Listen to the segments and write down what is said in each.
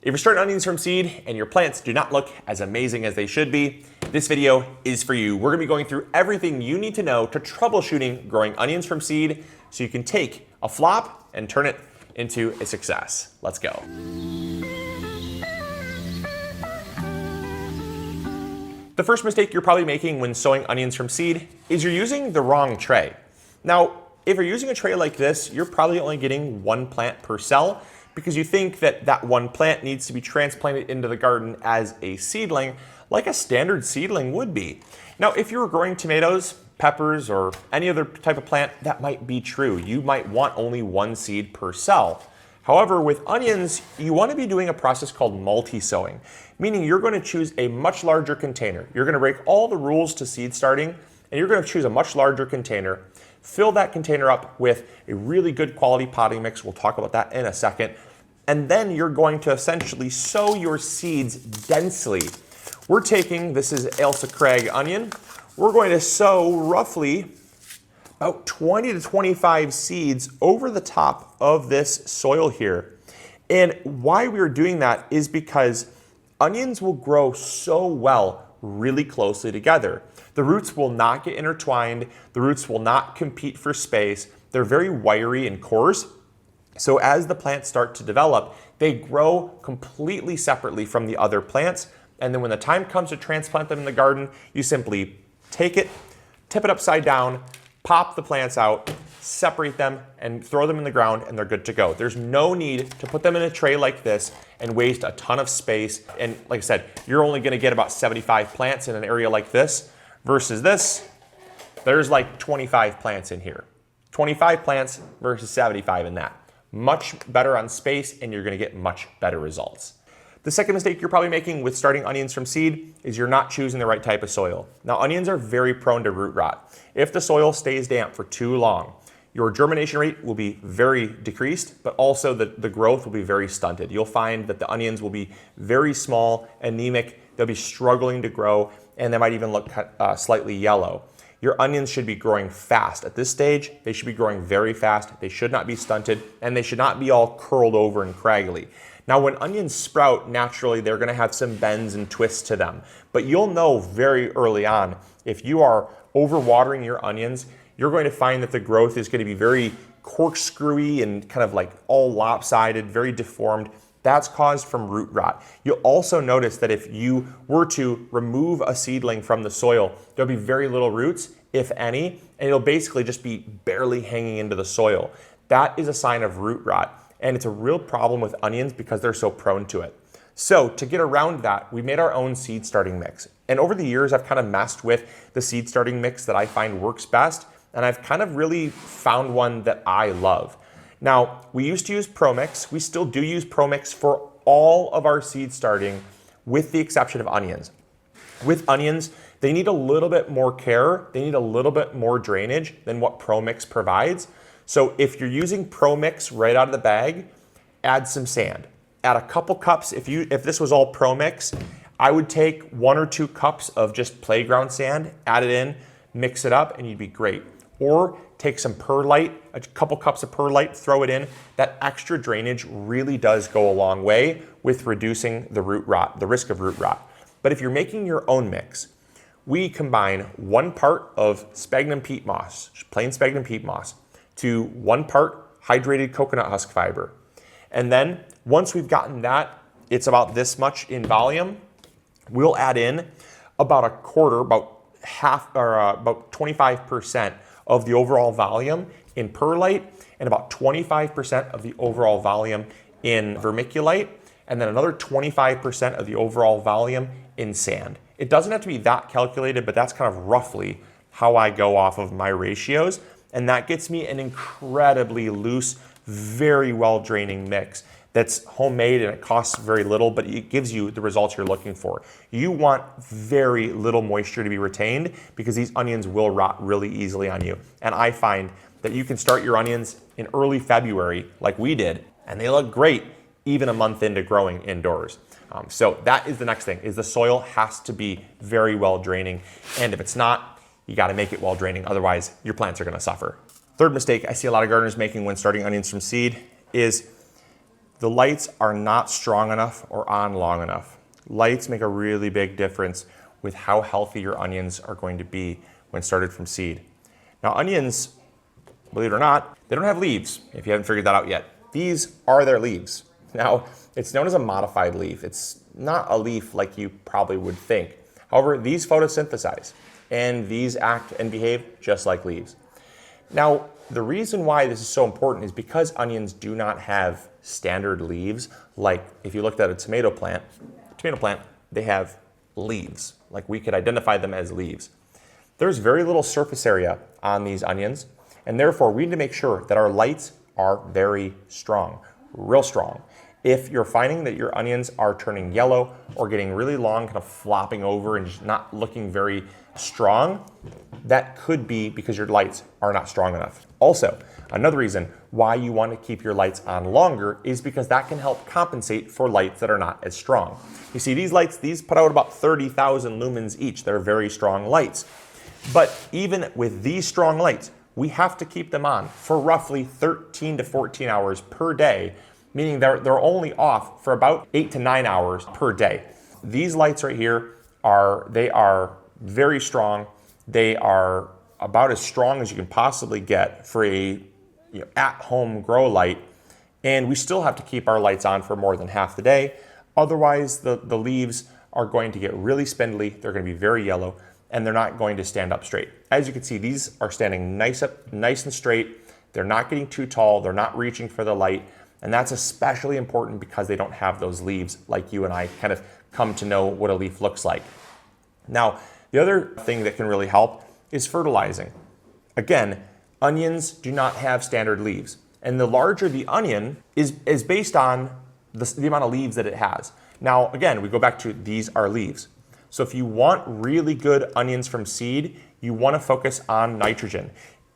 If you're starting onions from seed and your plants do not look as amazing as they should be, this video is for you. We're gonna be going through everything you need to know to troubleshooting growing onions from seed so you can take a flop and turn it into a success. Let's go. The first mistake you're probably making when sowing onions from seed is you're using the wrong tray. Now, if you're using a tray like this, you're probably only getting one plant per cell because you think that that one plant needs to be transplanted into the garden as a seedling, like a standard seedling would be. Now, if you were growing tomatoes, peppers, or any other type of plant, that might be true. You might want only one seed per cell. However, with onions, you want to be doing a process called multi-sowing, meaning you're going to choose a much larger container. You're going to break all the rules to seed starting, and you're going to choose a much larger container, fill that container up with a really good quality potting mix. We'll talk about that in a second. And then you're going to essentially sow your seeds densely. We're taking, this is Ailsa Craig onion. We're going to sow roughly about 20 to 25 seeds over the top of this soil here. And why we're doing that is because onions will grow so well really closely together. The roots will not get intertwined. The roots will not compete for space. They're very wiry and coarse. So as the plants start to develop, they grow completely separately from the other plants. And then when the time comes to transplant them in the garden, you simply take it, tip it upside down, pop the plants out, separate them, and throw them in the ground, and they're good to go. There's no need to put them in a tray like this and waste a ton of space. And like I said, you're only gonna get about 75 plants in an area like this versus this. There's like 25 plants in here. 25 plants versus 75 in that. Much better on space, and you're gonna get much better results. The second mistake you're probably making with starting onions from seed is you're not choosing the right type of soil. Now, onions are very prone to root rot. If the soil stays damp for too long, your germination rate will be very decreased, but also the growth will be very stunted. You'll find that the onions will be very small, anemic, they'll be struggling to grow, and they might even look slightly yellow. Your onions should be growing fast. At this stage, they should be growing very fast. They should not be stunted, and they should not be all curled over and craggly. Now, when onions sprout, naturally, they're gonna have some bends and twists to them. But you'll know very early on, if you are overwatering your onions, you're going to find that the growth is gonna be very corkscrewy and kind of like all lopsided, very deformed. That's caused from root rot. You'll also notice that if you were to remove a seedling from the soil, there'll be very little roots, if any, and it'll basically just be barely hanging into the soil. That is a sign of root rot. And it's a real problem with onions because they're so prone to it. So to get around that, we made our own seed starting mix. And over the years, I've kind of messed with the seed starting mix that I find works best. And I've kind of really found one that I love. Now, we used to use ProMix. We still do use ProMix for all of our seed starting with the exception of onions. With onions, they need a little bit more care. They need a little bit more drainage than what ProMix provides. So if you're using ProMix right out of the bag, add some sand. Add a couple cups. If this was all ProMix, I would take 1 or 2 cups of just playground sand, add it in, mix it up, and you'd be great. Or take some perlite, a couple cups of perlite, throw it in. That extra drainage really does go a long way with reducing the root rot, the risk of root rot. But if you're making your own mix, we combine 1 part of sphagnum peat moss, plain sphagnum peat moss, to 1 part hydrated coconut husk fiber. And then once we've gotten that, it's about this much in volume, we'll add in about a quarter, about half, or about 25% of the overall volume in perlite and about 25% of the overall volume in vermiculite, and then another 25% of the overall volume in sand. It doesn't have to be that calculated, but that's kind of roughly how I go off of my ratios. And that gets me an incredibly loose, very well draining mix that's homemade and it costs very little, but it gives you the results you're looking for. You want very little moisture to be retained because these onions will rot really easily on you. And I find that you can start your onions in early February like we did, and they look great even a month into growing indoors. So that is the next thing, is the soil has to be very well draining. And if it's not, you gotta make it well draining, otherwise your plants are gonna suffer. Third mistake I see a lot of gardeners making when starting onions from seed is the lights are not strong enough or on long enough. Lights make a really big difference with how healthy your onions are going to be when started from seed. Now onions, believe it or not, they don't have leaves, if you haven't figured that out yet. These are their leaves. Now, it's known as a modified leaf. It's not a leaf like you probably would think. However, these photosynthesize, and these act and behave just like leaves. Now, the reason why this is so important is because onions do not have standard leaves. Like if you looked at a tomato plant, they have leaves. Like we could identify them as leaves. There's very little surface area on these onions, and therefore we need to make sure that our lights are very strong, real strong. If you're finding that your onions are turning yellow or getting really long, kind of flopping over and just not looking very strong, that could be because your lights are not strong enough. Also, another reason why you want to keep your lights on longer is because that can help compensate for lights that are not as strong. You see, these lights, these put out about 30,000 lumens each. They're very strong lights. But even with these strong lights, we have to keep them on for roughly 13 to 14 hours per day, meaning they're only off for about 8 to 9 hours per day. These lights right here are very strong. They are about as strong as you can possibly get for a at-home grow light, and we still have to keep our lights on for more than half the day. Otherwise, the leaves are going to get really spindly. They're going to be very yellow, and they're not going to stand up straight. As you can see, these are standing nice and straight. They're not getting too tall. They're not reaching for the light, and that's especially important because they don't have those leaves like you and I kind of come to know what a leaf looks like. Now, the other thing that can really help is fertilizing. Again, onions do not have standard leaves, and the larger the onion is based on the amount of leaves that it has. Now, again, we go back to these are leaves. So if you want really good onions from seed, you want to focus on nitrogen.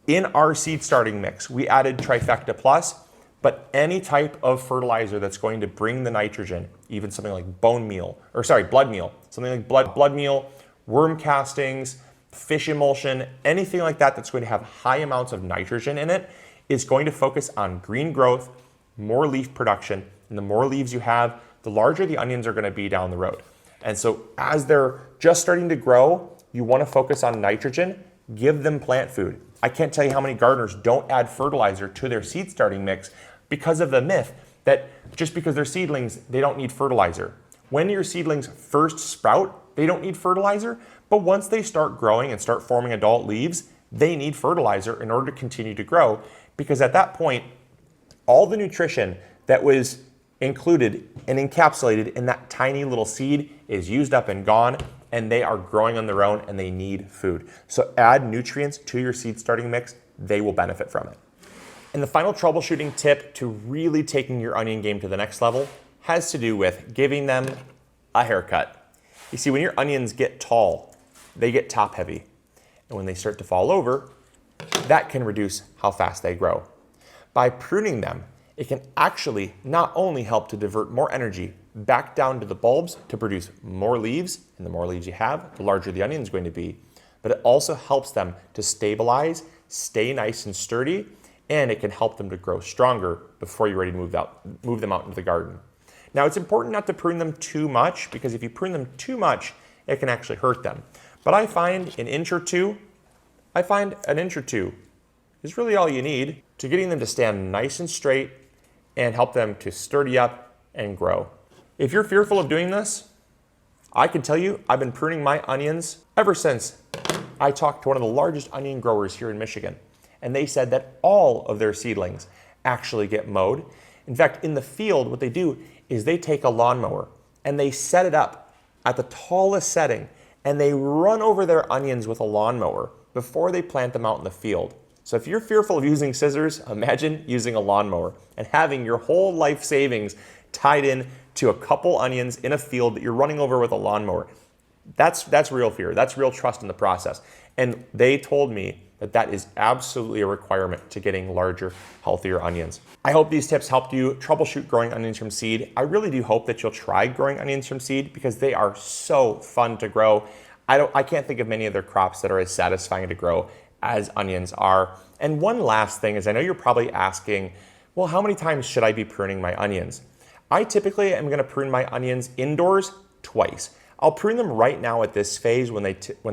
In our seed starting mix, we added Trifecta Plus, but any type of fertilizer that's going to bring the nitrogen, even something like blood meal, something like blood meal, worm castings, fish emulsion, anything like that that's going to have high amounts of nitrogen in it is going to focus on green growth, more leaf production, and the more leaves you have, the larger the onions are going to be down the road. And so as they're just starting to grow, you want to focus on nitrogen, give them plant food. I can't tell you how many gardeners don't add fertilizer to their seed starting mix because of the myth that just because they're seedlings, they don't need fertilizer. When your seedlings first sprout, they don't need fertilizer, but once they start growing and start forming adult leaves, they need fertilizer in order to continue to grow, because at that point, all the nutrition that was included and encapsulated in that tiny little seed is used up and gone, and they are growing on their own and they need food. So add nutrients to your seed starting mix, they will benefit from it. And the final troubleshooting tip to really taking your onion game to the next level has to do with giving them a haircut. You see, when your onions get tall, they get top heavy. And when they start to fall over, that can reduce how fast they grow. By pruning them, it can actually not only help to divert more energy back down to the bulbs to produce more leaves, and the more leaves you have, the larger the onion is going to be, but it also helps them to stabilize, stay nice and sturdy, and it can help them to grow stronger before you're ready to move them out into the garden. Now, it's important not to prune them too much, because if you prune them too much, it can actually hurt them. But I find an inch or two is really all you need to getting them to stand nice and straight and help them to sturdy up and grow. If you're fearful of doing this, I can tell you I've been pruning my onions ever since I talked to one of the largest onion growers here in Michigan. And they said that all of their seedlings actually get mowed. In fact, in the field, what they do is they take a lawnmower and they set it up at the tallest setting, and they run over their onions with a lawnmower before they plant them out in the field. So if you're fearful of using scissors, imagine using a lawnmower and having your whole life savings tied in to a couple onions in a field that you're running over with a lawnmower. That's real fear. That's real trust in the process. And they told me that that is absolutely a requirement to getting larger, healthier onions. I hope these tips helped you troubleshoot growing onions from seed. I really do hope that you'll try growing onions from seed, because they are so fun to grow. I can't think of many other crops that are as satisfying to grow as onions are. And one last thing is, I know you're probably asking, well, how many times should I be pruning my onions? I typically am going to prune my onions indoors twice. I'll prune them right now at this phase when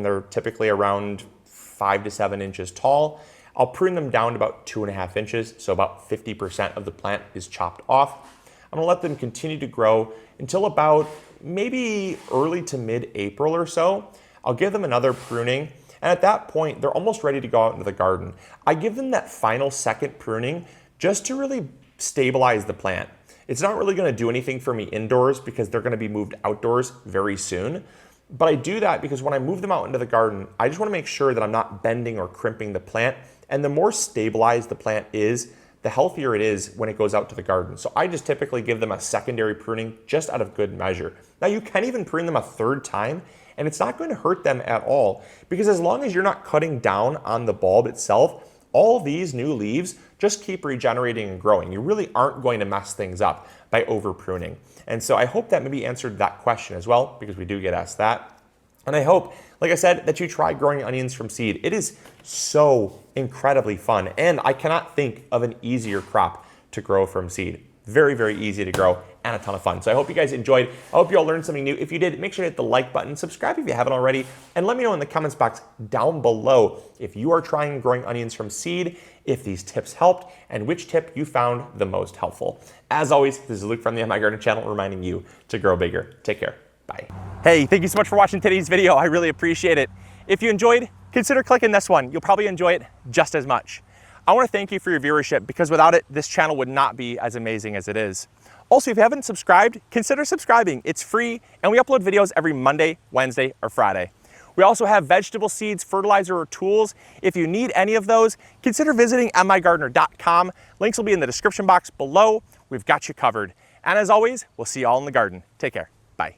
they're typically around 5 to 7 inches tall. I'll prune them down to about 2.5 inches, so about 50% of the plant is chopped off. I'm gonna let them continue to grow until about maybe early to mid-April or so. I'll give them another pruning, and at that point, they're almost ready to go out into the garden. I give them that final second pruning just to really stabilize the plant. It's not really gonna do anything for me indoors because they're gonna be moved outdoors very soon. But I do that because when I move them out into the garden, I just wanna make sure that I'm not bending or crimping the plant. And the more stabilized the plant is, the healthier it is when it goes out to the garden. So I just typically give them a secondary pruning just out of good measure. Now you can even prune them a third time and it's not going to hurt them at all because as long as you're not cutting down on the bulb itself, all these new leaves just keep regenerating and growing. You really aren't going to mess things up by over pruning. And so I hope that maybe answered that question as well, because we do get asked that. And I hope, like I said, that you try growing onions from seed. It is so incredibly fun. And I cannot think of an easier crop to grow from seed. Very, very easy to grow and a ton of fun. So I hope you guys enjoyed. I hope you all learned something new. If you did, make sure to hit the like button, subscribe if you haven't already, and let me know in the comments box down below if you are trying growing onions from seed, if these tips helped, and which tip you found the most helpful. As always, this is Luke from the MIgardener channel reminding you to grow bigger. Take care. Bye. Hey, thank you so much for watching today's video. I really appreciate it. If you enjoyed, consider clicking this one. You'll probably enjoy it just as much. I want to thank you for your viewership because without it, this channel would not be as amazing as it is. Also, if you haven't subscribed, consider subscribing. It's free and we upload videos every Monday, Wednesday, or Friday. We also have vegetable seeds, fertilizer, or tools. If you need any of those, consider visiting MIgardener.com. Links will be in the description box below. We've got you covered. And as always, we'll see you all in the garden. Take care. Bye.